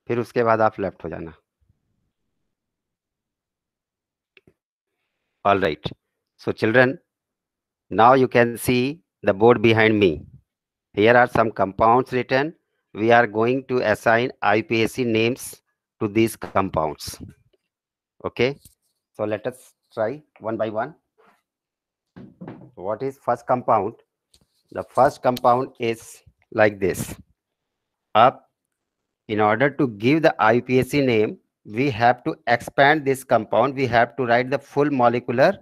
फिर उसके बाद आप लेफ्ट हो जाना। All right, so children, now you can see the board behind me. Here are some compounds written. We are going to assign IUPAC names to these compounds. Okay, so let us try one by one. What is first compound? The first compound is like this. Up, in order to give the IUPAC name, we have to expand this compound. We have to write the full molecular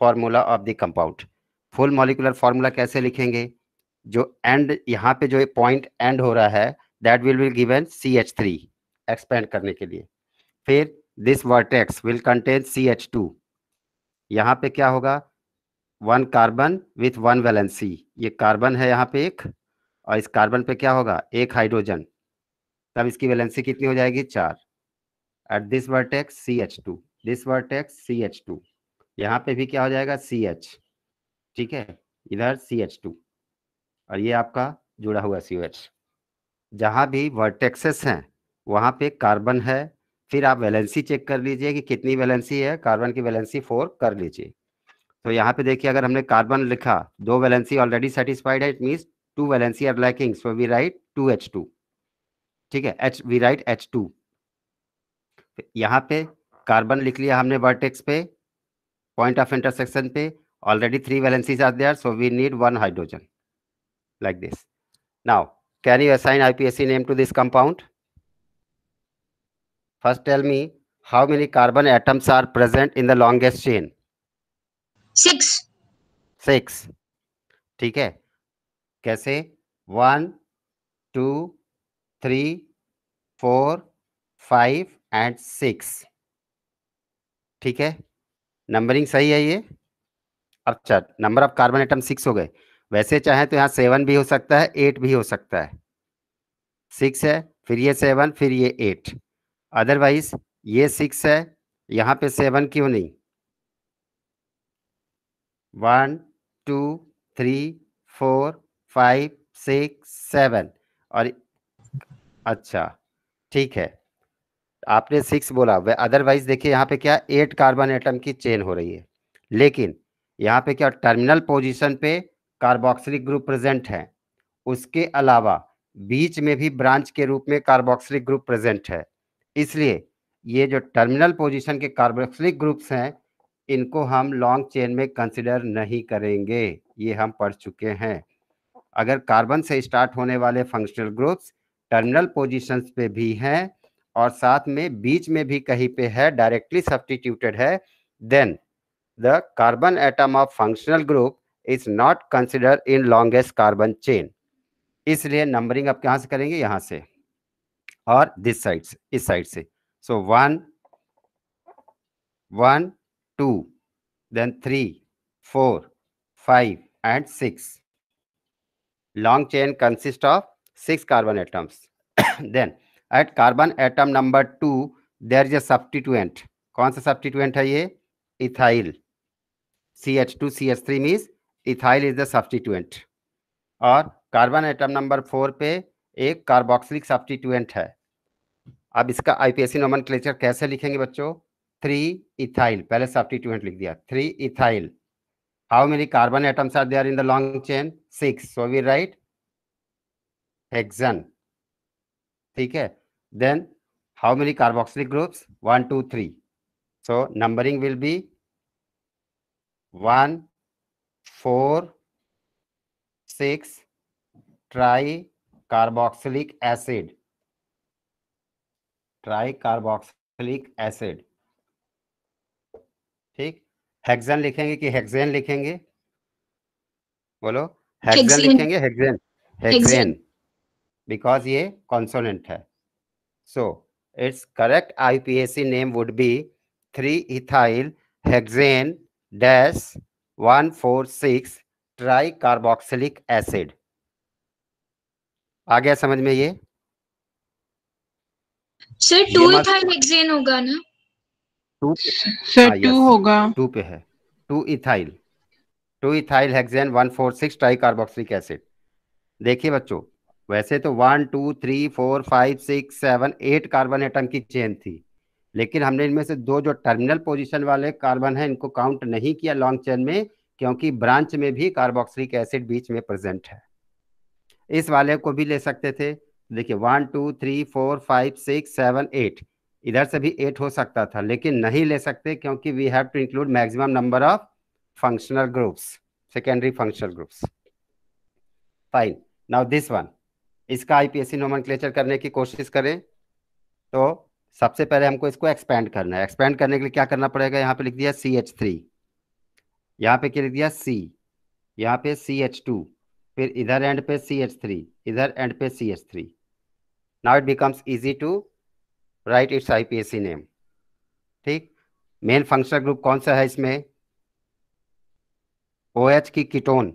formula of the compound. Full molecular formula कैसे लिखेंगे? जो and यहाँ पे जो point and हो रहा है, that will be given CH3 expand करने के लिए। फिर this vertex will contain CH2। यहाँ पे क्या होगा? 1 कार्बन विथ 1 वैलेंसी। ये कार्बन है यहाँ पे एक, और इस कार्बन पे क्या होगा? एक हाइड्रोजन। तब इसकी वैलेंसी कितनी हो जाएगी? 4। At this vertex CH2, this vertex CH2। यहाँ पे भी क्या हो जाएगा? CH। ठीक है, इधर CH2, और ये आपका जुड़ा हुआ COH। जहां भी वर्टेक्सेस हैं वहां पे कार्बन है। फिर आप वैलेंसी चेक कर लीजिए कि कितनी वैलेंसी है। कार्बन की वैलेंसी 4 कर लीजिए। तो यहाँ पे देखिए, अगर हमने कार्बन लिखा, 2 वैलेंसी ऑलरेडी सेटिस्फाइड है, it means 2 valency are lacking, so we write 2H2। ठीक है, वी राइट H2। यहाँ पे कार्बन लिख लिया हमने वर्टेक्स पे, पॉइंट ऑफ इंटरसेक्शन पे, already 3 valencies are there, so we need 1 hydrogen, like this. Now can you assign IUPAC name to this compound? First tell me, how many carbon atoms are present in the longest chain? 6. 6। ठीक है, कैसे? 1 2 3 4 5 and 6। ठीक है, numbering सही है ये। अच्छा, number of carbon atom 6 हो गए। वैसे चाहे तो यहाँ 7 भी हो सकता है, 8 भी हो सकता है। 6 है, फिर ये 7, फिर ये 8। अदरवाइज ये 6 है, यहाँ पे 7 क्यों नहीं? 1 2 3 4 5 6 7, और अच्छा ठीक है, आपने 6 बोला। अदरवाइज देखिए यहाँ पे क्या, 8 कार्बन एटम की चेन हो रही है, लेकिन यहाँ पे क्या, टर्मिनल पोजीशन पे कार्बोक्सिलिक ग्रुप प्रेजेंट है। उसके अलावा बीच में भी ब्रांच के रूप में कार्बोक्सिलिक ग्रुप प्रेजेंट है। इसलिए ये जो टर्मिनल पोजीशन के कार्बोक्सिलिक ग्रुप्स हैं, इनको हम लॉन्ग चेन में कंसिडर नहीं करेंगे, ये हम पढ़ चुके हैं। अगर कार्बन से स्टार्ट होने वाले फंक्शनल ग्रुप्स टर्मिनल पोजीशंस पे भी हैं और साथ में बीच में भी कहीं पे है, डायरेक्टली सब्स्टिट्यूटेड है, then the carbon atom of functional group is not consider in longest carbon chain. इसलिए नंबरिंग आप कहां से करेंगे? यहां से, और दिस साइड से, इस साइड से। सो 1 1 2, then 3 4 5 and 6. Long chain consists of 6 carbon atoms. Then at carbon atom number 2 there is a substituent. कौन सा substituent है ये? Ethyl. CH2CH3 means ethyl is the substituent. और कार्बन एटम नंबर 4 पे एक कार्बोक्सिलिक सब्स्टिट्यूएंट है। अब इसका IUPAC नोमेनक्लेचर कैसे लिखेंगे बच्चों? 3 इथाइल, पहले सब्स्टिट्यूएंट लिख दिया, 3 ethyl. How many carbon atoms are there in the long chain? 6. So we write hexane. ठीक है, then how many carboxylic groups? 1 2 3. So numbering will be 1 4 6 tricarboxylic acid. Tricarboxylic acid. ठीक, hexane लिखेंगे कि hexane लिखेंगे? बोलो, hexane लिखेंगे? Hexane, hexane, because ये consonant है। So it's correct IUPAC name would be 3 ethyl hexane dash 146 tricarboxylic acid. आ गया समझ में ये? सर 2 इथाइल हेक्सेन होगा ना? सर 2 होगा, 2 पे है, 2 इथाइल हेक्सेन 146 ट्राइकार्बोक्सिलिक एसिड। देखिए बच्चों, वैसे तो 1 2 3 4 5 6 7 8 कार्बन एटम की चेन थी, लेकिन हमने इनमें से दो जो टर्मिनल पोजीशन वाले कार्बन हैं इनको काउंट नहीं किया लॉन्ग चेन में, क्योंकि ब्रांच में भी कार्बोक्सिलिक एसिड बीच में प्रेजेंट है। इस वाले को भी ले सकते थे। देखिए 1 2 3 4 5 6 7 8, इधर से भी 8 हो सकता था, लेकिन नहीं ले सकते क्योंकि we have to include maximum number of functional groups, secondary functional groups. Fine, now this one, इसका आईपीएसी नोमेनक्लेचर करने की कोशिश करें तो सबसे पहले हमको इसको एक्सपेंड करना है। एक्सपेंड करने के लिए क्या करना पड़ेगा, यहाँ पे लिख दिया CH3, यहाँ पे क्या लिख दिया C, यहाँ पे CH2, फिर इधर एंड पे CH3, इधर एंड पे CH3। Now it becomes easy to write its IUPAC name. ठीक, मेन फंक्शनल ग्रुप कौन सा है इसमें, OH की कीटोन,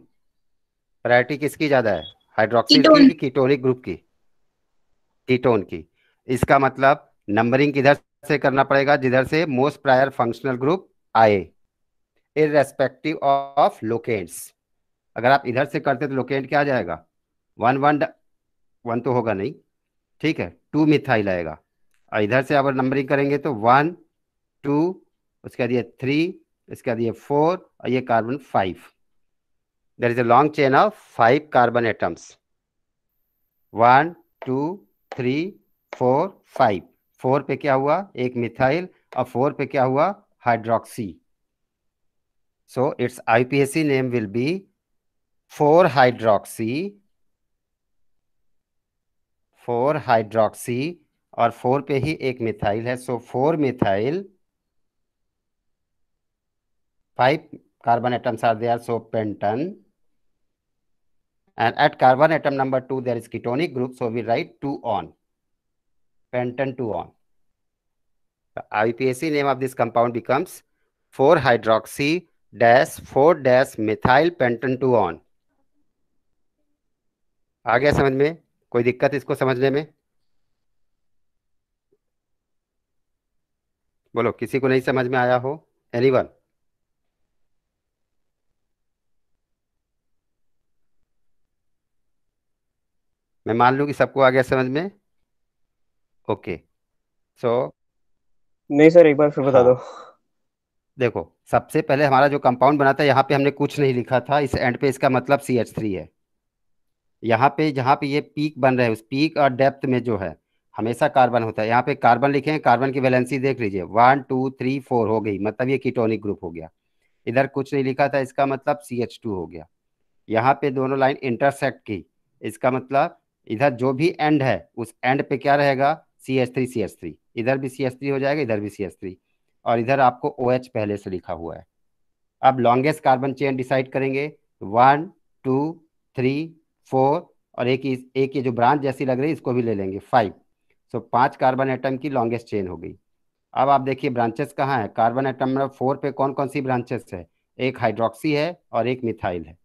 प्रायोरिटी किसकी ज्यादा है, हाइड्रोक्सिल की कीटोन। कि कीटोनिक ग्रुप की, कीटोन की। इसका मतलब नंबरिंग किधर से करना पड़ेगा, जिधर से मोस्ट प्रायर फंक्शनल ग्रुप आए, इररेस्पेक्टिव ऑफ लोकेंट्स। अगर आप इधर से करते तो लोकेंट क्या आ जाएगा, 1 तो होगा नहीं, ठीक है, 2 मिथाइल आएगा। और इधर से अगर नंबरिंग करेंगे तो 1 2, उसके बाद ये 3, इसके बाद ये 4 और ये carbon 5। There is a long chain of 5 carbon atoms, 1 2 3 4 5। 4 पे क्या हुआ, एक मिथाइल, और 4 पे क्या हुआ, hydroxy. So it's IUPAC name will B 4 hydroxy, 4 hydroxy, और 4 पे ही एक मिथाइल है, सो 4 methyl, 5 carbon atoms are there, so pentan. And at carbon atom number 2 there is ketonic group, so we write 2 on, pentan 2 on. The IUPAC name of this compound becomes 4 hydroxy dash 4 dash methyl pentan 2 on. आ गया समझ में, कोई दिक्कत इसको समझने में, बोलो किसी को नहीं समझ में आया हो, एनीवन? मैं मान लूं कि सबको आ गया समझ में, ओके। सो नहीं सर, एक बार फिर बता दो। देखो सबसे पहले हमारा जो कंपाउंड बना था यहाँ पे हमने कुछ नहीं लिखा था, इस एंड पे इसका मतलब CH3 है। यहाँ पे जहाँ पे ये पीक बन रहे हैं उस पीक और डेप्थ में जो है हमेशा कार्बन होता है। यहाँ पे कार्बन लिखे हैं, कार्बन की वैलेंसी देख लीजिए 1 2 3 4 हो गई, मतलब ये कीटोनिक ग्रुप हो गया। इधर कुछ नहीं लिखा था, इसका मतलब CH2 हो गया। यहाँ पे दोनों लाइन इंटरसेक्ट की, इसका मतलब इधर जो भी एंड है उस एंड पे क्या रहेगा, CH3 इधर भी CH3 हो जाएगा, इधर भी CH3, और इधर आपको OH पहले से लिखा हुआ है। अब लॉन्गेस्ट कार्बन चेन डिसाइड करेंगे, 1 2 3 4, और एक ये जो ब्रांच जैसी लग रही है इसको भी ले लेंगे 5। सो 5 कार्बन एटम की लॉन्गेस्ट चेन हो गई। अब आप देखिए ब्रांचेस कहाँ है, कार्बन एटम नंबर 4 पे कौन कौन सी ब्रांचेस है, एक हाइड्रोक्सी है और एक मिथाइल है।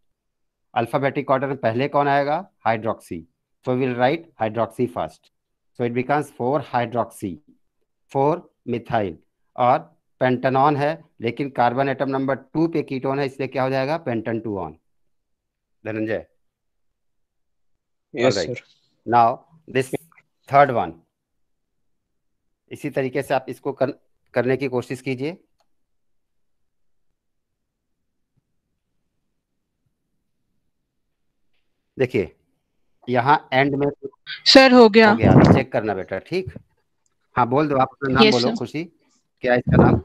अल्फाबेटिक ऑर्डर में पहले कौन आएगा, hydroxy, so will right hydroxy first, so it becomes 4 hydroxy 4 methyl, और पेंटानॉन है लेकिन कार्बन एटम नंबर 2 पे कीटोन है, इसलिए क्या हो जाएगा, पेंटन 2 on. Dhananjay, yes alright, sir. Now this third one, इसी तरीके से आप इसको करने की कोशिश कीजिए। देखिए यहाँ एंड में सर हो गया। हो गया, अभी चेक करना बेटा, ठीक। हाँ बोल दो, आप अपना नाम यस बोलो, सर। खुशी, क्या है इसका नाम,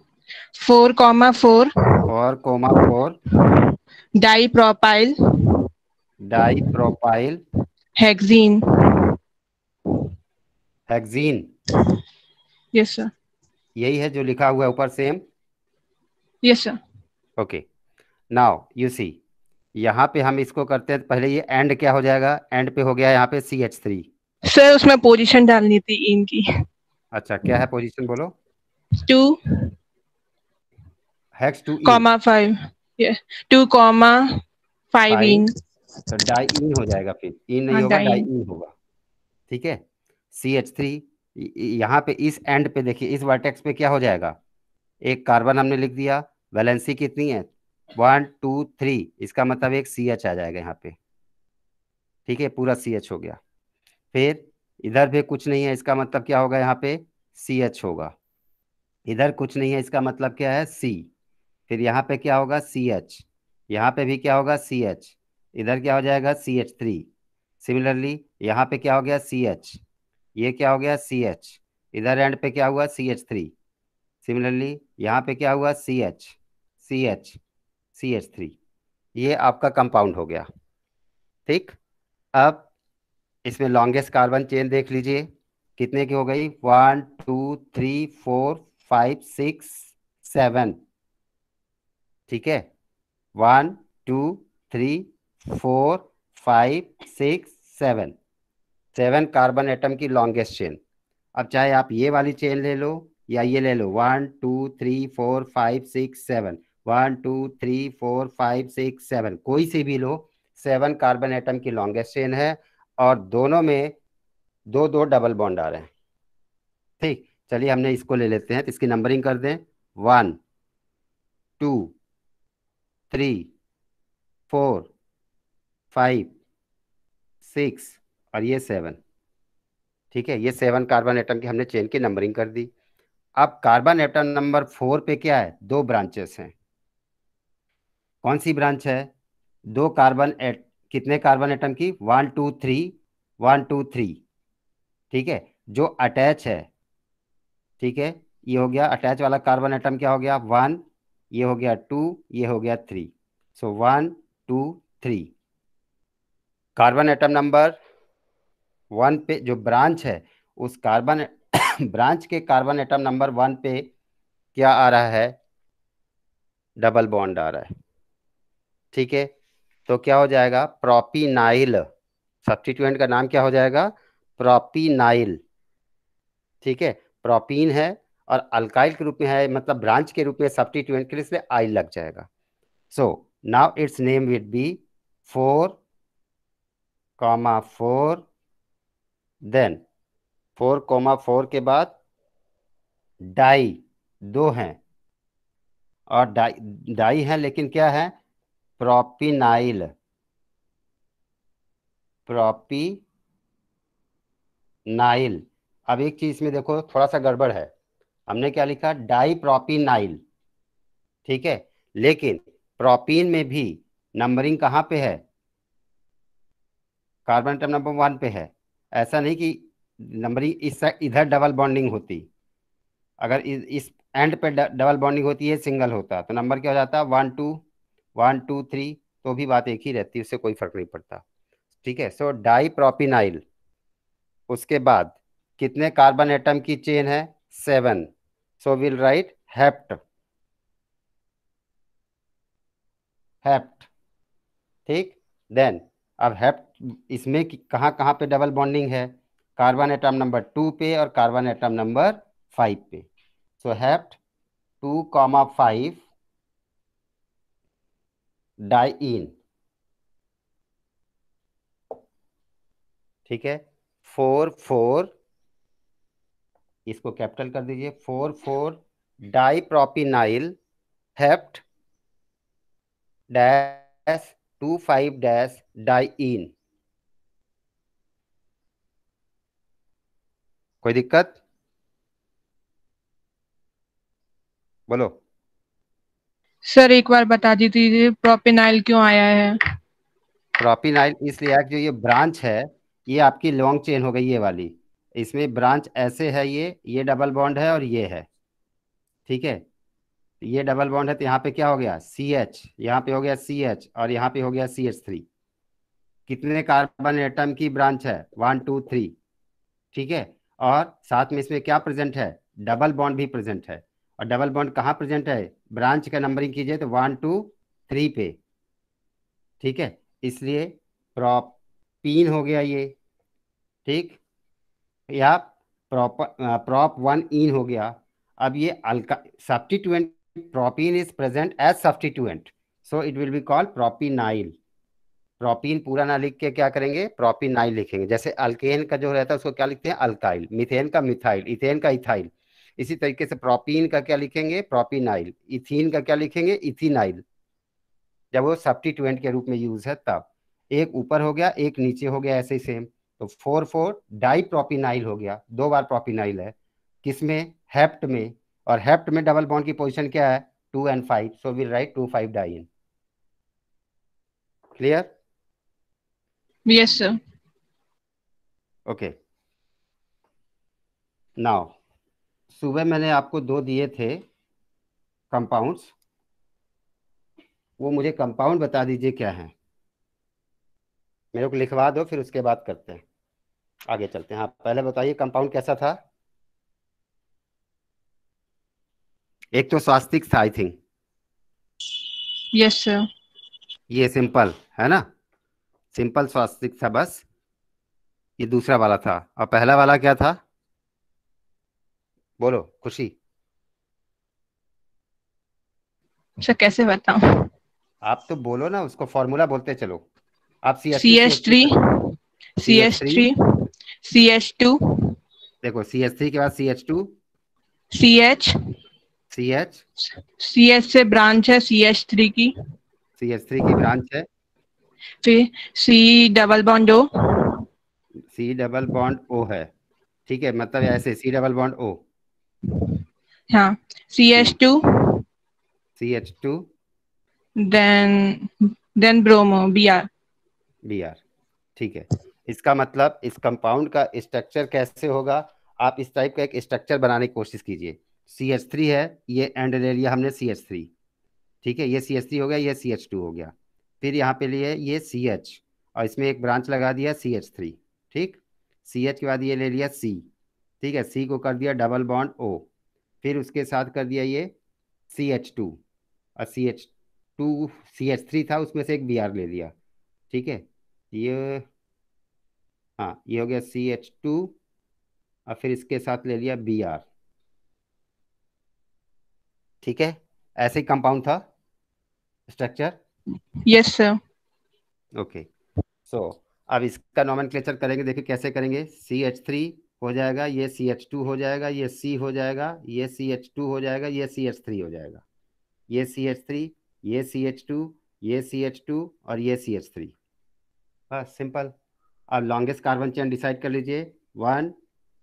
4,4 4,4 dipropyl dipropyl hexene. Hexene, yes sir. यही है जो लिखा हुआ है ऊपर, same. Yes sir. Okay, now you see, यहाँ पे हम इसको करते हैं, पहले ये एंड क्या हो जाएगा, एंड पे हो गया यहाँ पे CH3। सर उसमें पोजीशन डालनी थी इनकी। अच्छा क्या है पोजीशन बोलो, 2, हेक्स 2 ई 5, 2,5 इन। तो डाई इन हो जाएगा, फिर इन नहीं हाँ होगा, डाई डाइन। इन होगा, ठीक है। CH3 यहाँ पे इस एंड पे देखिए, इस वर्टेक्स पे क्या हो जाएगा, एक कार्बन हमने लिख दिया, वैलेंसी कितनी है, 1 2 3, इसका मतलब एक CH आ जाएगा यहाँ पे, ठीक है, पूरा CH हो गया। फिर इधर भी कुछ नहीं है, इसका मतलब क्या होगा, यहाँ पे CH होगा। इधर कुछ नहीं है, इसका मतलब क्या है, C। फिर यहाँ पे क्या होगा, CH। यहाँ पे भी क्या होगा, CH। इधर क्या हो जाएगा, CH3। सिमिलरली यहाँ पे क्या हो गया, CH। ये क्या हो गया, CH। इधर एंड पे क्या हुआ, CH3। सिमिलरली यहाँ पे क्या हुआ, CH, CH, CH3। ये आपका कंपाउंड हो गया। ठीक, अब इसमें लॉन्गेस्ट कार्बन चेन देख लीजिए, कितने की हो गई, 1 2 3 4 5 6 7। ठीक है, 1 2 3 4 5 6 7। 7 कार्बन एटम की लॉन्गेस्ट चेन। अब चाहे आप ये वाली चेन ले लो या ये ले लो, 1 2 3 4 5 6 7, 1 2 3 4 5 6 7, कोई सी भी लो, 7 कार्बन एटम की लॉन्गेस्ट चेन है और दोनों में दो दो डबल बॉन्ड आ रहे हैं। ठीक, चलिए हमने इसको ले लेते हैं, तो इसकी नंबरिंग कर दें, 1 2 3 4 5 6 और ये 7। ठीक है, ये 7 कार्बन एटम की हमने चेन की नंबरिंग कर दी। अब कार्बन एटम नंबर 4 पे क्या है, दो ब्रांचेस हैं। कौन सी ब्रांच है, दो कार्बन एट कितने कार्बन एटम की, 1 2 3, 1 2 3। ठीक है, जो अटैच है, ठीक है, ये हो गया अटैच वाला कार्बन एटम, क्या हो गया, 1, ये हो गया 2, ये हो गया 3। सो 1 2 3। कार्बन एटम नंबर 1 पे जो ब्रांच है, उस कार्बन ब्रांच के कार्बन एटम नंबर 1 पे क्या आ रहा है, डबल बॉन्ड आ रहा है। ठीक है, तो क्या हो जाएगा, प्रोपीनाइल। सब्स्टिट्यूएंट का नाम क्या हो जाएगा, प्रोपीनाइल। ठीक है, प्रोपीन है और अल्काइल के रूप में है, मतलब ब्रांच के रूप में सब्स्टिट्यूएंट के लिए, इसलिए आइल लग जाएगा। So now its name will be 4,4। Then 4,4 के बाद डाई, दो हैं और डाई है, लेकिन क्या है, प्रोपीनाइल। प्रोपीनाइल। अब एक चीज में देखो, थोड़ा सा गड़बड़ है, हमने क्या लिखा, डाई प्रोपीनाइल। ठीक है, लेकिन प्रोपीन में भी नंबरिंग कहाँ पे है, कार्बन एटम नंबर 1 पे है। ऐसा नहीं कि नंबरिंग इस इधर डबल बॉन्डिंग होती, अगर इस एंड पे डबल बॉन्डिंग होती है, सिंगल होता, तो नंबर क्या हो जाता, 1 2 तो भी बात एक ही रहती है, उससे कोई फर्क नहीं पड़ता। ठीक है, सो डाई प्रोपीनाइल। उसके बाद कितने कार्बन एटम की चेन है, 7। So will write hept. Hept. ठीक, देन अब हेप्ट इसमें कहाँ कहाँ पे डबल बॉन्डिंग है, कार्बन एटम नंबर 2 पे और कार्बन एटम नंबर 5 पे। So hept 2,5 diene. ठीक है, 4,4, इसको कैपिटल कर दीजिए, 4,4 dipropenyl hept dash 2,5 dash diene. कोई दिक्कत, बोलो। सर एक बार बता दीजिए प्रोपेनाइल क्यों आया है। प्रोपीनाइल इसलिए है कि जो ये ब्रांच है, ये आपकी लॉन्ग चेन हो गई, ये वाली, इसमें ब्रांच ऐसे है, ये डबल बॉन्ड है और ये है। ठीक है, ये डबल बॉन्ड है, तो यहाँ पे क्या हो गया, CH, यहाँ पे हो गया CH और यहाँ पे हो गया CH3। कितने कार्बन एटम की ब्रांच है, 1 2 3। ठीक है, और साथ में इसमें क्या प्रेजेंट है, डबल बॉन्ड भी प्रेजेंट है। और डबल बॉन्ड कहाँ प्रेजेंट है, ब्रांच का नंबरिंग कीजिए तो 1 2 3 पे। ठीक है, इसलिए प्रोपीन हो गया ये। ठीक, या प्रोप 1 इन हो गया। अब ये अल्का substituent, propene is present as substituent, so it will be called propenyl. Propene पूरा ना लिख के क्या करेंगे, प्रोपीनाइल लिखेंगे। जैसे अल्केन का जो रहता है उसको क्या लिखते हैं, अल्काइल, मीथेन का मिथाइल, इथेन का इथाइल। इसी तरीके से प्रोपीन का क्या लिखेंगे, प्रोपीनाइल। इथीन का क्या लिखेंगे, इथीनाइल, जब वो सब्स्टिट्यूएंट के रूप में यूज है तब। एक ऊपर हो गया, एक नीचे हो गया, ऐसे ही सेम। तो 4,4 डाई प्रोपिनाइल हो गया, 2 बार प्रोपिनाइल है किसमें, हेप्ट में, और हेप्ट में डबल बॉन्ड की पोजीशन क्या है 2 and 5, so will write 2,5 diene. Clear? Yes sir. Okay, now सुबह मैंने आपको 2 दिए थे कंपाउंड्स, वो मुझे कंपाउंड बता दीजिए क्या है, मेरे को लिखवा दो, फिर उसके बाद करते हैं, आगे चलते हैं। हाँ, पहले बताइए कंपाउंड कैसा था। एक तो स्वास्तिक था आई थिंक, यस सर। ये सिंपल है ना, सिंपल स्वास्तिक था बस, ये दूसरा वाला था, और पहला वाला क्या था, बोलो खुशी। सर कैसे बताऊं? आप तो बोलो ना, उसको फॉर्मूला बोलते चलो। आप CH3, CH3, CH3, CH2, देखो CH3 के बाद CH2, CH, CH, CH से ब्रांच है CH3 की, CH3 की ब्रांच है, फिर C double bond O, C double bond O है, ठीक है, मतलब ऐसे C डबल बॉन्ड O, हाँ, CH2, CH2, then bromo Br। Br, ठीक है। इसका मतलब इस कंपाउंड का स्ट्रक्चर कैसे होगा, आप इस टाइप का एक स्ट्रक्चर बनाने की कोशिश कीजिए। CH3 है, ये एंड ले लिया हमने CH3, ठीक है, ये CH3 हो गया, ये CH2 हो गया, फिर यहाँ पे लिए ये CH, और इसमें एक ब्रांच लगा दिया CH3, ठीक, CH के बाद ये ले लिया C, ठीक है, C को कर दिया डबल बॉन्ड O, फिर उसके साथ कर दिया ये CH2, और CH2, CH3 था उसमें से एक Br ले लिया, ठीक है, ये, हाँ ये हो गया CH2, और फिर इसके साथ ले लिया Br, ठीक है, ऐसे ही कंपाउंड था स्ट्रक्चर। Yes sir. ओके, सो अब इसका नोमेनक्लेचर करेंगे, देखिए कैसे करेंगे। CH3 हो जाएगा, ये CH2 हो जाएगा, ये C हो जाएगा, ये CH2 हो जाएगा, ये CH3 हो जाएगा, ये CH3, ये CH2, ये CH2, और ये CH3, बस सिंपल। अब लॉन्गेस्ट कार्बन चेन डिसाइड कर लीजिए, 1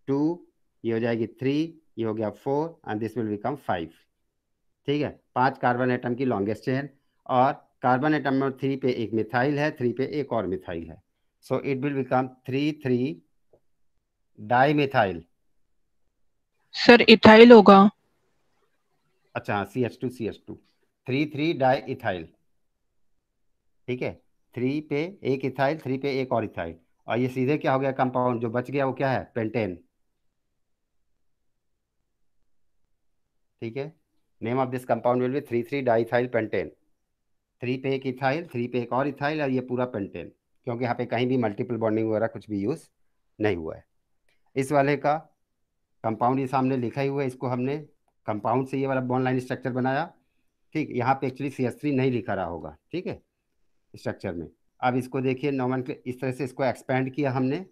2, ये हो जाएगी 3, ये हो गया 4, एंड दिस विल बिकम 5, ठीक है, 5 कार्बन एटम की लॉन्गेस्ट चेन, और कार्बन एटम नंबर 3 पे एक मिथाइल है, 3 पे एक और मिथाइल है, सो it will become 3,3 di methyl. Sir ethyl होगा। अच्छा हाँ, CH2, 3,3 डाई इथाइल, ठीक है, 3 पे एक इथाइल, 3 पे एक और इथाइल, और ये सीधे क्या हो गया, कंपाउंड जो बच गया वो क्या है, पेंटेन, ठीक है, name of this compound will be 3,3 diethyl pentane, 3 पे एक इथाइल, 3 पे एक और इथाइल, और ये पूरा पेंटेन, क्योंकि यहाँ पे कहीं भी मल्टीपल बॉन्डिंग वगैरह कुछ भी यूज नहीं हुआ है। इस वाले का कंपाउंड ये सामने लिखा ही हुआ है, इसको हमने कंपाउंड से ये वाला बॉन्ड लाइन स्ट्रक्चर बनाया, ठीक, यहाँ पे एक्चुअली CH3 नहीं लिखा रहा होगा, ठीक है, स्ट्रक्चर में। अब इसको देखिए इस तरह से इसको एक्सपेंड किया हमने,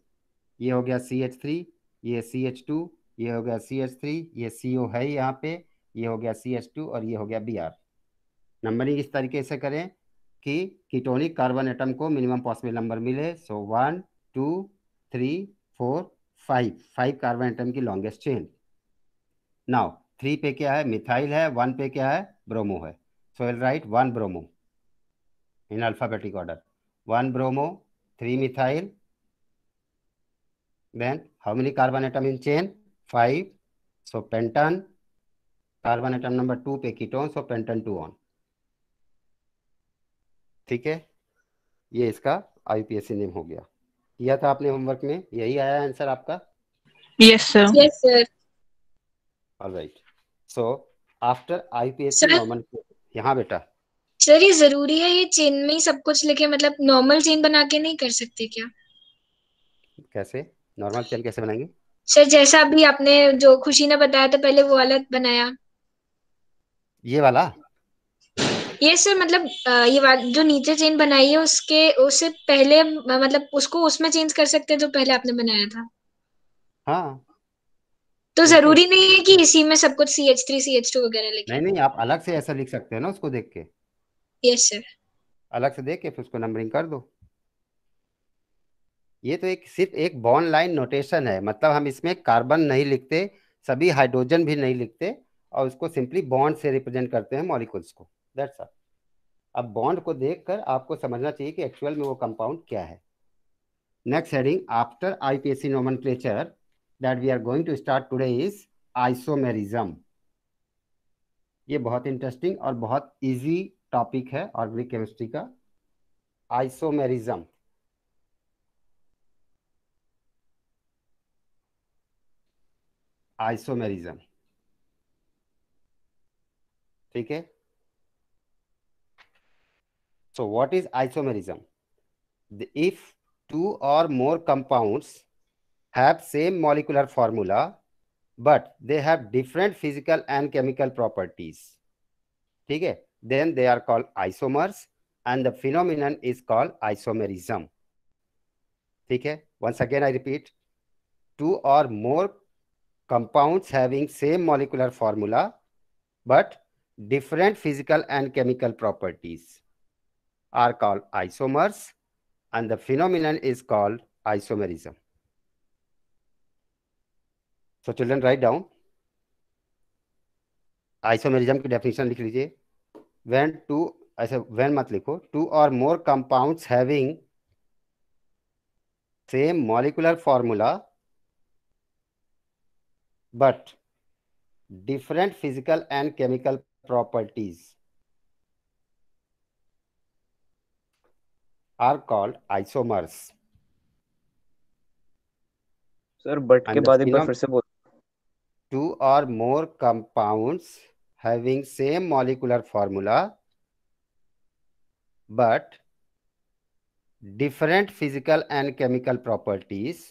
ये हो गया CH3, ये CH2, ये हो गया CH3, ये CO है यहाँ पे, ये हो गया CH2, और ये हो गया Br। नंबरिंग इस तरीके से करें कि कीटोनिक कार्बन एटम को मिनिमम पॉसिबल नंबर मिले, सो 1 2 3 4 5, 5 कार्बन एटम की लॉन्गेस्ट चेन। नाउ 3 पे क्या है, मिथाइल है, 1 पे क्या है, ब्रोमो है, सो will right 1 bromo in alphabetic order, 1 bromo, 3 methyl, then how many carbon atom in chain, 5, so pentan, carbon atom number 2 पे कीटोन, सो पेंटन 2 ऑन, ठीक है, ये इसका IUPAC नेम हो गया। किया था आपने होमवर्क में, यही आया आंसर आपका। Yes sir. Yes sir. Alright, so after IUPAC sir normal, यहाँ बेटा, सर ये जरूरी है ये चेन में ही सब कुछ लिखे, मतलब नॉर्मल चेन बना के नहीं कर सकते क्या? कैसे नॉर्मल चेन कैसे बनाएंगे, सर जैसा अभी आपने जो खुशी ने बताया था पहले वो वाला बनाया। ये वाला, ये सर मतलब ये वाला जो नीचे चेन बनाई है उसके उससे पहले मतलब उसको उसमें चेंज कर सकते हैं जो पहले आपने बनाया था। हाँ तो बिल्कुल, जरूरी नहीं है कि इसी में सब कुछ CH3 CH2 वगैरह लिखे। नहीं नहीं, आप अलग से ऐसा लिख सकते हो ना, उसको देख के, यस सर। अलग से देख के फिर उसको नंबरिंग कर दो, ये तो एक सिर्फ एक बॉन्ड लाइन नोटेशन है, मतलब हम इसमें कार्बन नहीं लिखते, सभी हाइड्रोजन भी नहीं लिखते, और उसको सिंपली बॉन्ड से रिप्रेजेंट करते हैं मॉलिक्यूल्स को, दैट्स ऑल। अब बॉन्ड को देखकर आपको समझना चाहिए कि एक्चुअल में वो कंपाउंड क्या है। Next heading after IUPAC nomenclature that we are going to start today is isomerism. ये बहुत इंटरेस्टिंग और बहुत इजी टॉपिक है ऑर्गेनिक केमिस्ट्री का, आइसोमेरिज्म। आइसोमेरिज्म, ठीक है। So what is isomerism? If two or more compounds have same molecular formula, but they have different physical and chemical properties, ठीक है, then they are called isomers and the phenomenon is called isomerism, ठीक है। Once again I repeat, two or more compounds having same molecular formula but different physical and chemical properties are called isomers and the phenomenon is called isomerism. So children write down, isomerism की definition लिख लीजिए। when two, ऐसे when मत लिखो, two or more compounds having same molecular formula but different physical and chemical properties are called isomers. Sir but के And the बाद एक बार फिर से बोल। two or more compounds having same molecular formula but different physical and chemical properties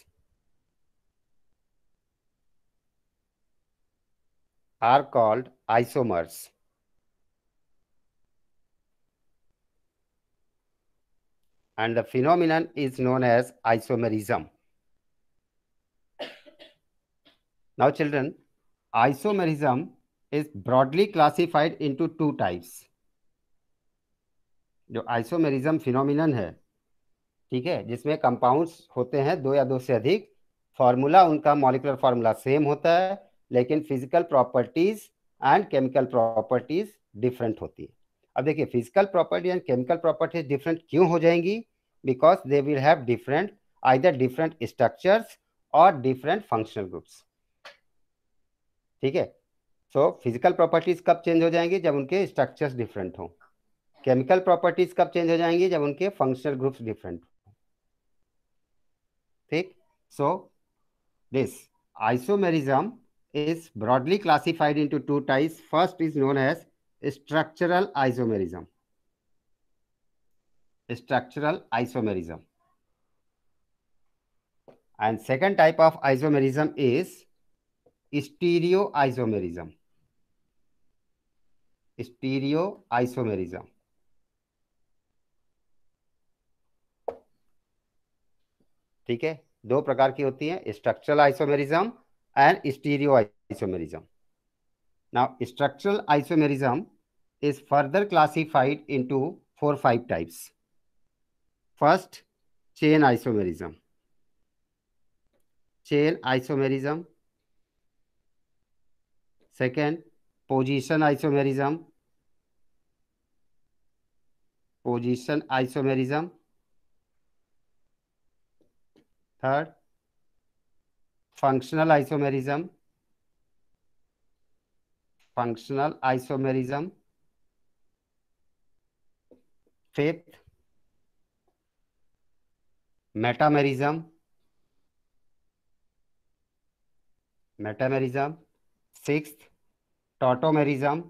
are called isomers. And the phenomenon is known as isomerism. Now children, isomerism is broadly classified into two types. जो isomerism phenomenon है, ठीक है, जिसमें compounds होते हैं दो या दो से अधिक, फॉर्मूला उनका मॉलिक्यूलर फार्मूला सेम होता है लेकिन physical properties and chemical properties different होती है। अब देखिए physical property and chemical properties different क्यों हो जाएंगी? Because they will have different, either different structures और डिफरेंट फंक्शनल ग्रुप्स, ठीक है। सो फिजिकल प्रॉपर्टीज कब चेंज हो जाएंगी? जब उनके स्ट्रक्चर्स डिफरेंट हों। केमिकल प्रॉपर्टीज कब चेंज हो जाएंगी? जब उनके फंक्शनल ग्रुप्स डिफरेंट हों, ठीक। So this isomerism is broadly classified into two types. First is known as structural isomerism. Structural isomerism. And second type of isomerism is stereoisomerism. Stereoisomerism. ठीक है, दो प्रकार की होती है, structural isomerism and stereo isomerism. Now structural isomerism is further classified into 4-5 types. First, chain isomerism. Chain isomerism. Second, position isomerism. Position isomerism. Third, functional isomerism. Functional isomerism. Fifth, metamerism. Metamerism. Sixth, tautomerism.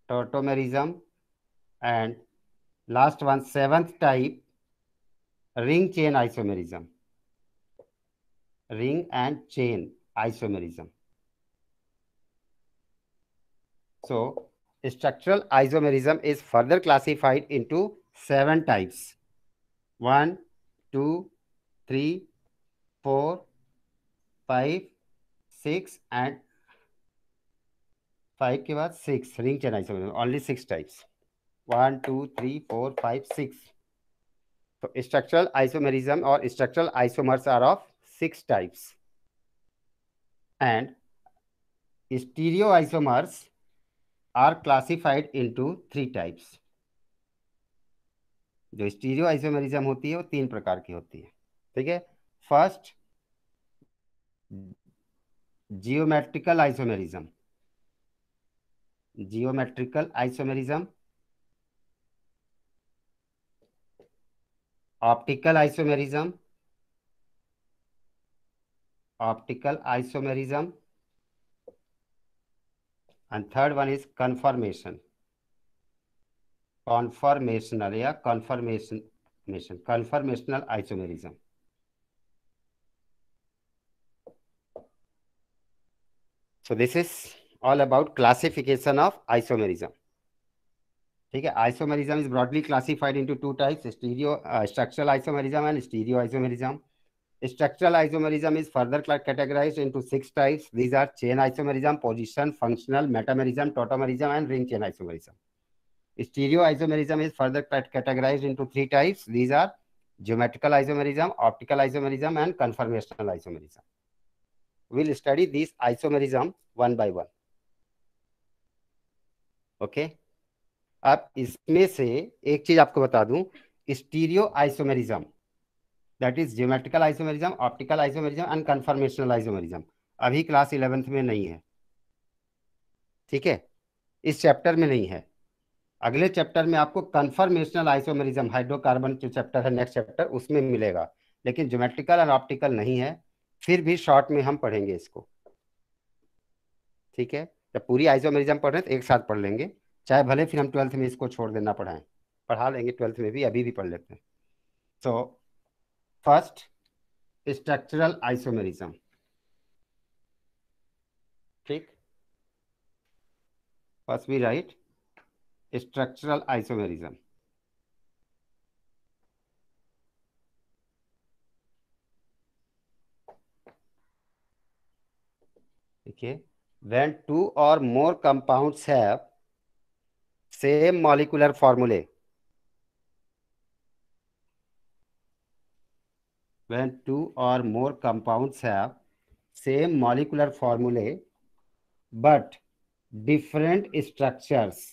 Tautomerism. And last one, seventh type, ring chain isomerism. Ring and chain isomerism. So, structural isomerism is further classified into 7 types. 1, 2, 3, 4, 5, 6 and 5 के बाद 6 ring chain isomerism. Only 6 types. 1, 2, 3, 4, 5, 6. तो structural isomerism और structural isomers are of 6 types and stereo isomers are classified into 3 types. जो stereo isomerism होती है वो 3 प्रकार की होती है। ठीक है, first geometrical isomerism, geometrical isomerism, optical isomerism, optical isomerism, and third one is conformational या conformational isomerism. So this is all about classification of isomerism. ठीक है, isomerism is broadly classified into 2 types, structural isomerism and stereo isomerism. Structural isomerism is further categorized into 6 types. These are chain isomerism, position, functional, metamerism, tautomerism, and ring chain isomerism. Stereo isomerism is further categorized into 3 types. These are geometrical isomerism, optical isomerism, and conformational isomerism. We'll study these isomerism one by one. Okay? अब इसमें से एक चीज आपको बता दूं, stereo isomerism, that is geometrical isomerism, optical isomerism and conformational isomerism, अभी class 11th में नहीं है। ठीक है, इस चैप्टर में नहीं है। अगले चैप्टर में आपको कन्फर्मेशनल आइसोमेरिज्म, हाइड्रोकार्बन जो चैप्टर है नेक्स्ट चैप्टर, उसमें मिलेगा, लेकिन ज्योमेट्रिकल और ऑप्टिकल नहीं है। फिर भी शॉर्ट में हम पढ़ेंगे इसको। ठीक है, जब पूरी आइसोमेरिज्म पढ़ रहे हैं तो एक साथ पढ़ लेंगे, चाहे भले फिर हम 12th में इसको छोड़ देना पढ़ाएं, पढ़ा लेंगे 12th में भी, अभी भी पढ़ लेते हैं। So first structural isomerism. ठीक, first we write structural isomerism. Okay, when 2 or more compounds have same molecular formulae, when 2 or more compounds have same molecular formulae but different structures,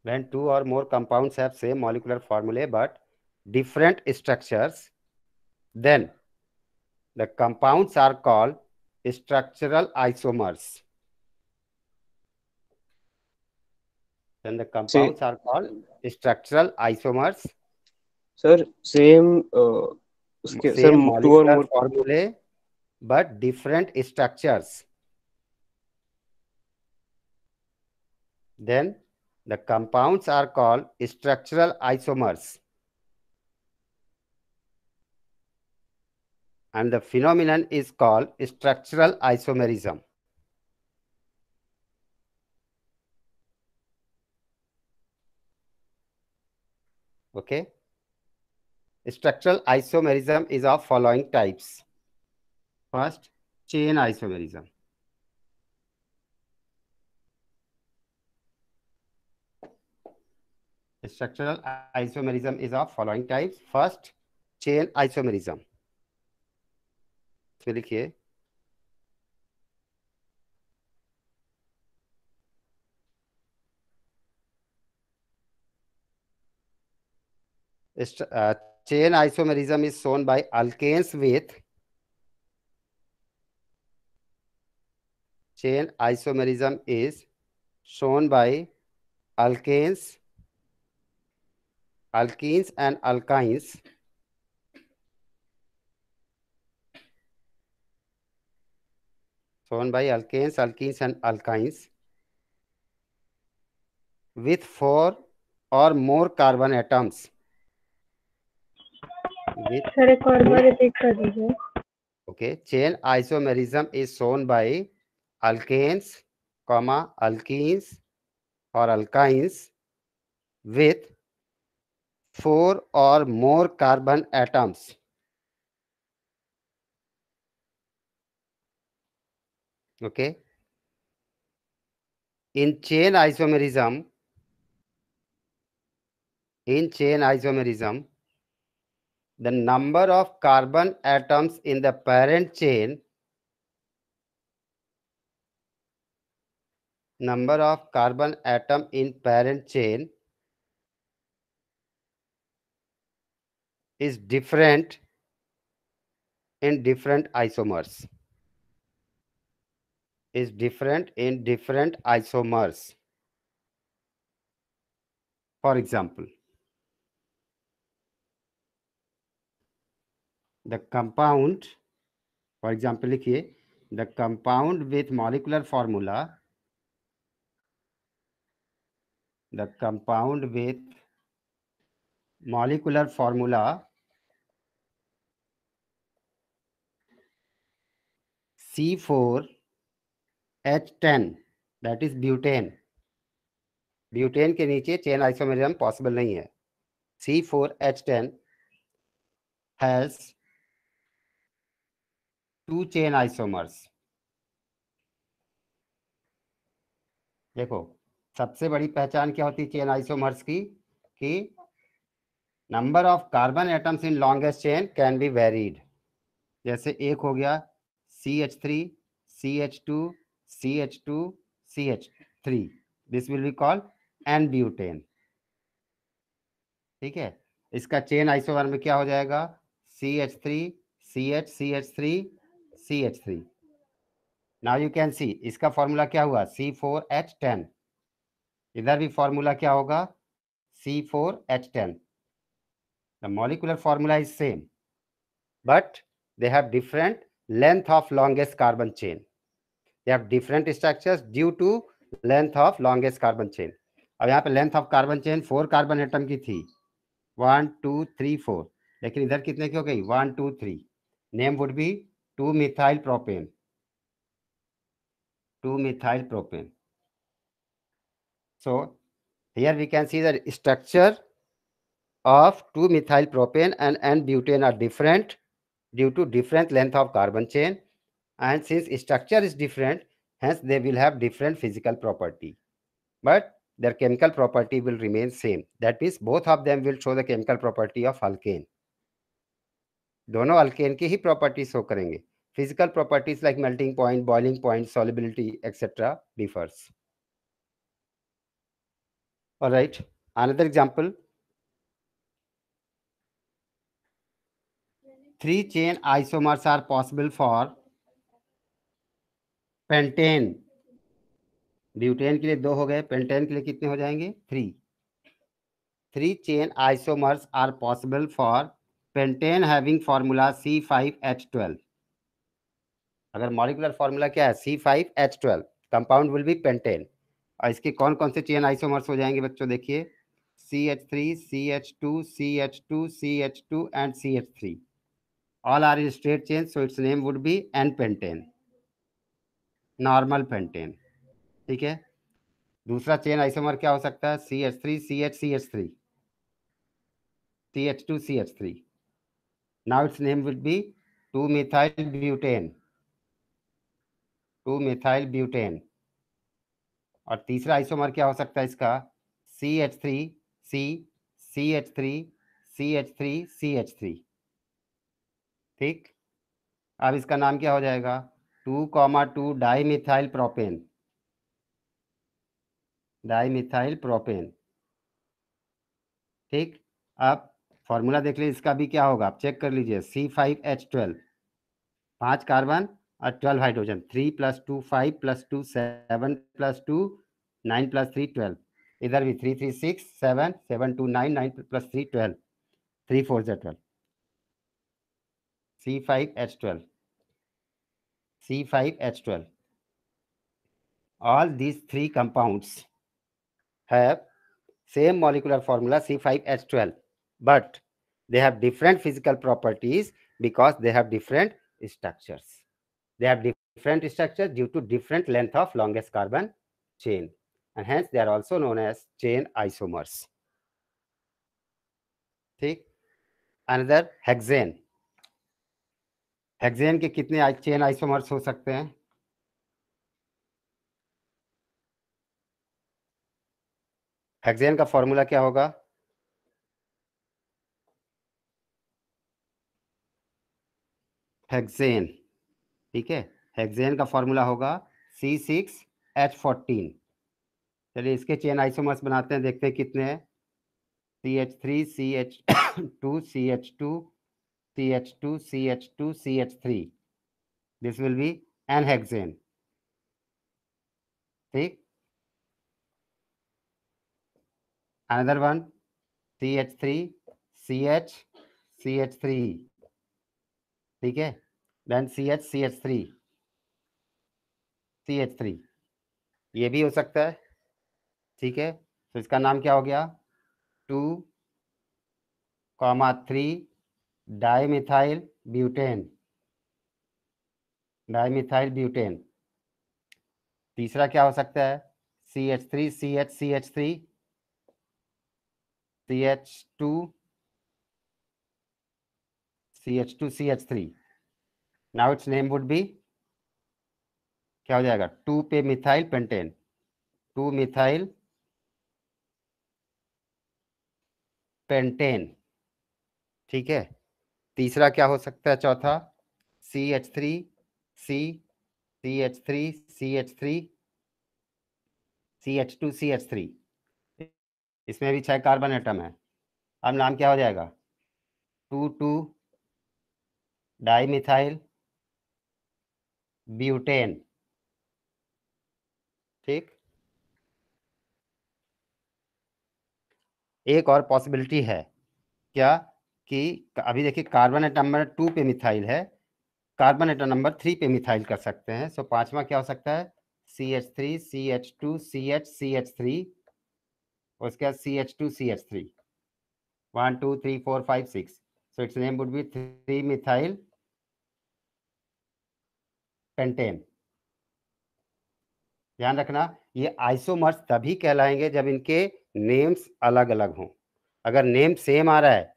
when 2 or more compounds have same molecular formulae but different structures, then the compounds are called structural isomers. Then the compounds are called structural isomers. Sir same उसके sir Same 2 और molecular more formulae but different structures. Then the compounds are called structural isomers. And the phenomenon is called structural isomerism. Okay. Structural isomerism is of following types. First, chain isomerism. Structural isomerism is of following types. First, chain isomerism. इसमें लिखिए chain isomerism is shown by alkanes with chain isomerism is shown by alkenes and alkynes and alkynes with 4 or more carbon atoms. Sir एक और बार repeat कर दीजिए। Okay, chain isomerism is shown by alkanes, alkenes or alkynes with 4 or more carbon atoms. Okay. In chain isomerism, in chain isomerism, the number of carbon atoms in the parent chain, number of carbon atom in parent chain is different in different isomers. Is different in different isomers. For example, the compound, for example लिखिए, the compound with molecular formula, the compound with molecular formula C4H10, that is butane. Butane के नीचे chain isomerism possible नहीं है. C4H10 has 2 chain isomers. देखो, सबसे बड़ी पहचान क्या होती है चेन आइसोमर्स की, कि number of carbon atoms in longest chain can be varied. जैसे एक हो गया CH3, CH2, CH2, CH3, this will be called an butane. ठीक है, इसका चेन आइसोमर में क्या हो जाएगा, CH3, CH, CH3, CH3. Now you can see, इसका फॉर्मूला क्या हुआ, C4H10. इधर भी फॉर्मूला क्या होगा, C4H10. The molecular formula is same, but they have different length of longest carbon chain. They have different structures due to length of longest carbon chain. अब यहाँ पे length of carbon chain 4 carbon atom की थी, 1 2 3 4, लेकिन इधर कितने की हो गई, 1 2 3. Name would B 2 methyl propane, 2 methyl propane. So here we can see the structure of 2 methyl propane and N-butane are different due to different length of carbon chain, and since structure is different, hence they will have different physical property, but their chemical property will remain same. That means both of them will show the chemical property of alkane. दोनों alkane की ही property show करेंगे. Physical properties like melting point, boiling point, solubility, etc. differs. All right, another example. 3 chain isomers are possible for pentane. Butane के लिए 2 हो गए, pentane के लिए कितने हो जाएंगे, 3. 3 chain isomers are possible for pentane having formula C5H12. अगर मॉलिक्यूलर फॉर्मूला क्या है, C5H12, compound will be pentane. और इसके कौन कौन से चेन आइसोमर्स हो जाएंगे बच्चों, देखिए, CH3, CH2, CH2, CH2 and CH3. All are in straight chain, so its name would be N-pentane, normal pentane. ठीक है, दूसरा चेन आइसोमर क्या हो सकता है, CH3, CH, CH3, CH2, CH3. Now its name would be 2-methyl butane, 2-methyl butane. और तीसरा isomer क्या हो सकता है इसका, CH3, C, CH3, CH3, CH3. ठीक, अब इसका नाम क्या हो जाएगा, 2,2 डाईमिथाइल प्रोपेन, डाईमिथाइल प्रोपेन. ठीक, अब फॉर्मूला देख लीजिए, इसका भी क्या होगा, आप चेक कर लीजिए. C5H12, 5 कार्बन और 12 हाइड्रोजन, 3 + 2 5 + 2 7 + 2 9 + 3 12. इधर भी 3 3 6 7 7 2 9 9 + 3 12, 3 4 12. C5H12, C5H12. All these 3 compounds have same molecular formula C5H12, but they have different physical properties because they have different structures. They have different structures due to different length of longest carbon chain, and hence they are also known as chain isomers. ठीक, another hexane. Hexane के कितने chain isomers हो सकते हैं, hexane का formula क्या होगा, hexane, ठीक है। हेक्सेन का फॉर्मूला होगा C6H14। चलिए इसके चेन आइसोमर्स बनाते हैं, देखते हैं कितने हैं। CH3 CH2 CH2 CH2 CH2 CH3, this will be n hexane, ठीक। Another one CH3 CH CH3, ठीक है। देन CH CH3 CH3, ये भी हो सकता है, ठीक है। तो इसका नाम क्या हो गया, 2,3 डाइमिथाइल ब्यूटेन, डाइमिथाइल ब्यूटेन। तीसरा क्या हो सकता है, CH3 CH CH3 CH2 CH2 CH3। Now its name would B, क्या हो जाएगा, 2 पे मिथाइल पेंटेन, 2 मिथाइल पेंटेन, ठीक है। तीसरा क्या हो सकता है, चौथा CH3 C CH3 CH3 CH2 CH3, इसमें भी 6 कार्बन एटम है। अब नाम क्या हो जाएगा, 2,2 डाइमिथाइल ब्यूटेन, ठीक। एक और पॉसिबिलिटी है क्या, कि अभी देखिए कार्बन एटम नंबर 2 पे मिथाइल है, कार्बन एटम नंबर 3 पे मिथाइल कर सकते हैं। सो पांचवा क्या हो सकता है, CH3 CH2 CH CH3, उसके बाद CH2 CH3, 1 2 3 4 5 6। So it's name would be 3 methyl pentane. ध्यान रखना, ये आइसोमर्स तभी कहलाएंगे जब इनके नेम्स अलग अलग हों। अगर नेम सेम आ रहा है,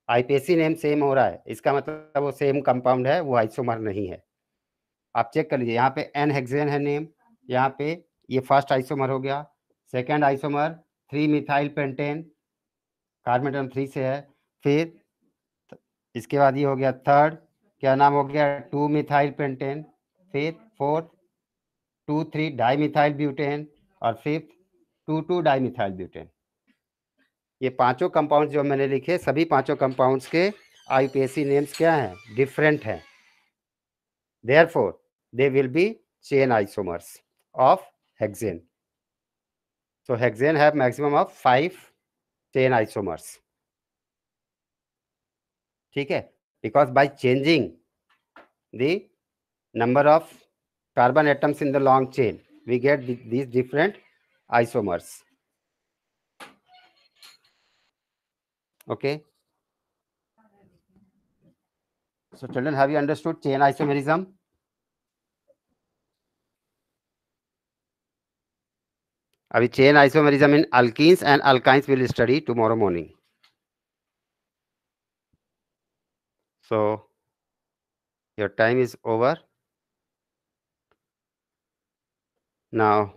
आईपीएसी नेम सेम हो रहा है, इसका मतलब वो सेम कंपाउंड है, वो आइसोमर नहीं है। आप चेक कर लीजिए, यहाँ पे एन हेक्सेन है नेम, यहाँ पे ये फर्स्ट आइसोमर हो गया। Second isomer 3 methyl pentane, carbon atom 3 से है। फिर इसके बाद ये हो गया थर्ड, क्या नाम हो गया, 2 मिथाइल पेंटेन। फिर फोर्थ 2 3 डाइमिथाइल ब्यूटेन, और फिफ्थ 2 2 डाइमिथाइल ब्यूटेन। ये पांचों कंपाउंड्स जो मैंने लिखे, सभी पांचों कंपाउंड्स के आईपीएसी नेम्स क्या हैं, डिफरेंट हैं। Therefore, they will be chain isomers of hexane. So hexane have maximum of 5 chain isomers. ठीक है, because by changing the number of carbon atoms in the long chain, we get these different isomers. Okay. So children, have you understood chain isomerism? अभी chain isomerism in alkenes and alkynes will study tomorrow morning. So your time is over now.